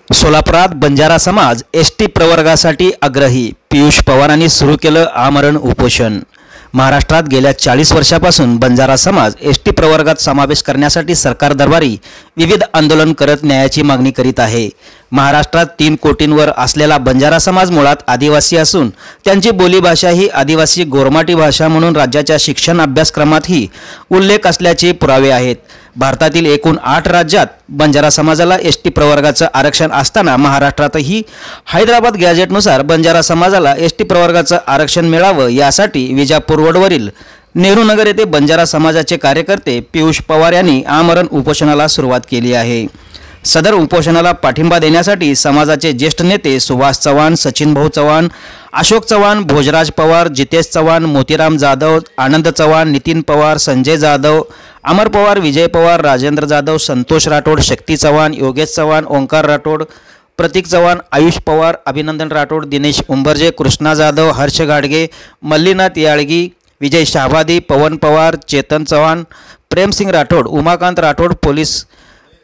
सोलापुरात बंजारा समाज एसटी प्रवर्गासाठी आग्रही. पियुष पवारांनी सुरू केलं आमरण उपोषण. महाराष्ट्रात गेल्या 40 वर्षापासून बंजारा समाज एसटी प्रवर्गात समावेश करण्यासाठी सरकार दरबारी विविध आंदोलन करत न्यायाची मागणी करीत आहे. महाराष्ट्रात 3 कोटींवर असलेला बंजारा समाज मुळात आदिवासी असून त्यांची बोलीभाषा ही आदिवासी गोरमाटी भाषा म्हणून राज्याच्या शिक्षण अभ्यासक्रमातही उल्लेख असल्याचे पुरावे आहेत. भारतातील एकूण 8 राज्यात बंजारा समाजाला एसटी प्रवर्गाचं आरक्षण असताना महाराष्ट्रातही हैदराबाद गॅझेटनुसार बंजारा समाजाला एसटी प्रवर्गाचं आरक्षण मिळावं यासाठी विजापूर रोडवरील नेहरू नगर येथे बंजारा समाजाचे कार्यकर्ते पियुष पवार यांनी आमरण उपोषणाला सुरुवात केली आहे. सदर उपोषणाला पाठिंबा देण्यासाठी समाजाचे ज्येष्ठ नेते सुभाष चव्हाण, सचिन भाऊ चव्हाण, अशोक चव्हाण, भोजराज पवार, जितेश चव्हाण, मोतीराम जाधव, आनंद चव्हाण, नितीन पवार, संजय जाधव, अमर पवार, विजय पवार, राजेंद्र जाधव, संतोष राठोड, शक्ती चव्हाण, योगेश चव्हाण, ओंकार राठोड, प्रतीक चव्हाण, आयुष पवार, अभिनंदन राठोड, दिनेश उंबर्जे, कृष्णा जाधव, हर्ष गाडगे, मल्लीनाथ याळगी, विजय शाहबादी, पवन पवार, चेतन चव्हाण, प्रेमसिंग राठोड, उमाकांत राठोड, पोलीस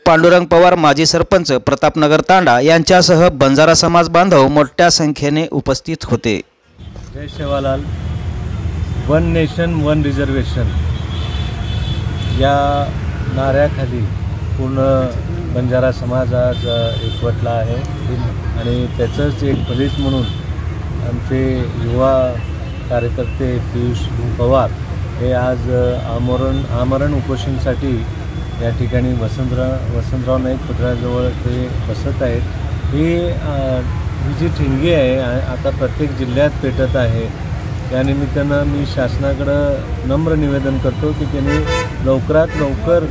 पांडुरंग पवार, माजी सरपंच प्रतापनगर तांडा यांच्यासह बंजारा समाज बांधव मोठ्या संख्येने उपस्थित होते. जय Sevalal. One nation one reservation या नाऱ्याखाली पूर्ण बंजारा समाज आज एकवटला आहे आणि त्याचंच एक फलित म्हणून आमचे युवा कार्यकर्ते पियुष पवार हे आज आमरण उपोषणासाठी या ठिकाणी वसंतराव नाईक पुतळ्याजवळ ते बसत आहेत. ही जी ठिणगी आहे आता प्रत्येक जिल्ह्यात पेटत आहे. त्यानिमित्तानं मी शासनाकडं नम्र निवेदन करतो की त्यांनी लवकरात लवकर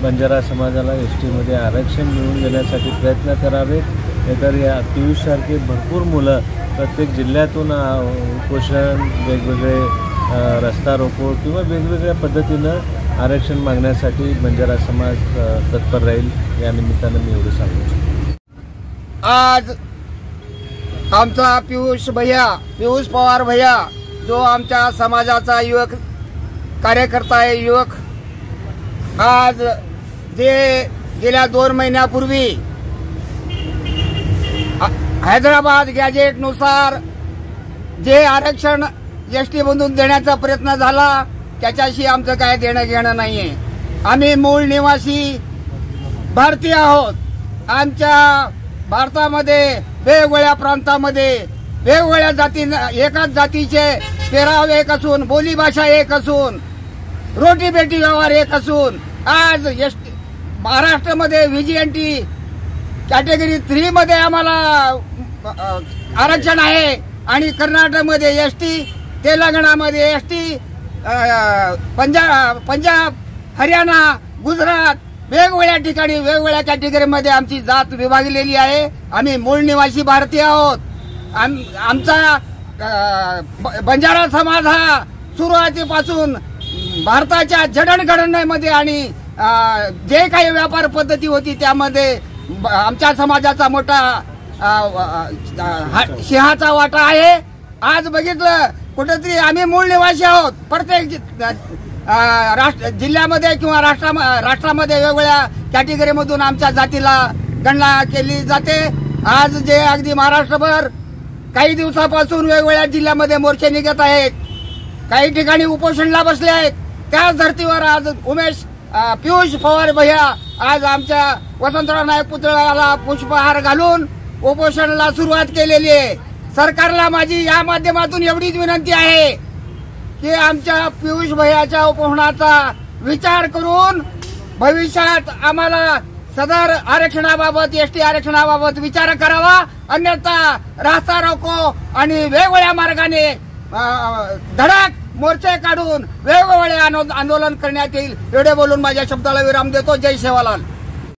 बंजारा समाजाला एस टीमध्ये आरक्षण मिळवून देण्यासाठी प्रयत्न करावेत. नाहीतर या पियुषसारखे भरपूर मुलं प्रत्येक जिल्ह्यातून उपोषण, वेगवेगळे रस्ता रोको किंवा वेगवेगळ्या पद्धतीनं आरक्षण मागण्यासाठी बंजारा समाज तत्पर राहील. या निमित्तानं मी एवढं सांगू. आज आमचा पियुष पवार भैया जो आमच्या समाजाचा युवक कार्यकर्ता आहे, युवक आज जे गेल्या 2 महिन्यापूर्वी हैदराबाद गॅझेटनुसार जे आरक्षण एसटी मधून देण्याचा प्रयत्न झाला त्याच्याशी आमचं काय देणं घेणं नाहीये. आम्ही मूळ निवासी भारतीय आहोत. आमच्या भारतामध्ये वेगवेगळ्या प्रांतामध्ये वेगवेगळ्या जाती, एकाच जातीचे पेराव एक असून, बोलीभाषा एक असून, रोटी बेटी व्यवहार एक असून आज महाराष्ट्रामध्ये व्हीजीएनटी कॅटेगरी 3 मध्ये आम्हाला आरक्षण आहे आणि कर्नाटकमध्ये एसटी, तेलंगणामध्ये एसटी, पंजाब, हरियाणा, गुजरात वेगवेगळ्या ठिकाणी वेगवेगळ्या कॅटेगरीमध्ये आमची जात विभागलेली आहे. आम्ही मूळ निवासी भारतीय आहोत. आमचा बंजारा समाज हा सुरुवातीपासून भारताच्या जडणघडणीमध्ये आणि जे काही व्यापार पद्धती होती त्यामध्ये आमच्या समाजाचा मोठा सिंहाचा वाटा आहे. आज बघितलं कुठेतरी आम्ही मूळ निवासी आहोत. प्रत्येक जिल्ह्यामध्ये किंवा राष्ट्रामध्ये वेगवेगळ्या कॅटेगरीमधून आमच्या जातीला गणना केली जाते. आज जे अगदी महाराष्ट्रभर काही दिवसापासून वेगवेगळ्या जिल्ह्यामध्ये मोर्चे निघत आहेत, काही ठिकाणी उपोषणाला बसले आहेत. त्याच धर्तीवर आज पियुष पवार भैया आज आमच्या वसंतराव नाईक पुतळ्याला पुष्पहार घालून उपोषणाला सुरुवात केलेली आहे. सरकारला माझी या माध्यमातून एवढीच विनंती आहे की आमच्या पियुष भैयाच्या उपोषणाचा विचार करून भविष्यात आम्हाला सदर आरक्षणाबाबत, एसटी आरक्षणाबाबत विचार करावा. अन्यथा रास्ता रोको आणि वेगवेगळ्या मार्गाने धडक मोर्चे काढून वेगवेगळे आंदोलन करण्यात येईल. एवढे बोलून माझ्या शब्दाला विराम देतो. जय सेवालाल.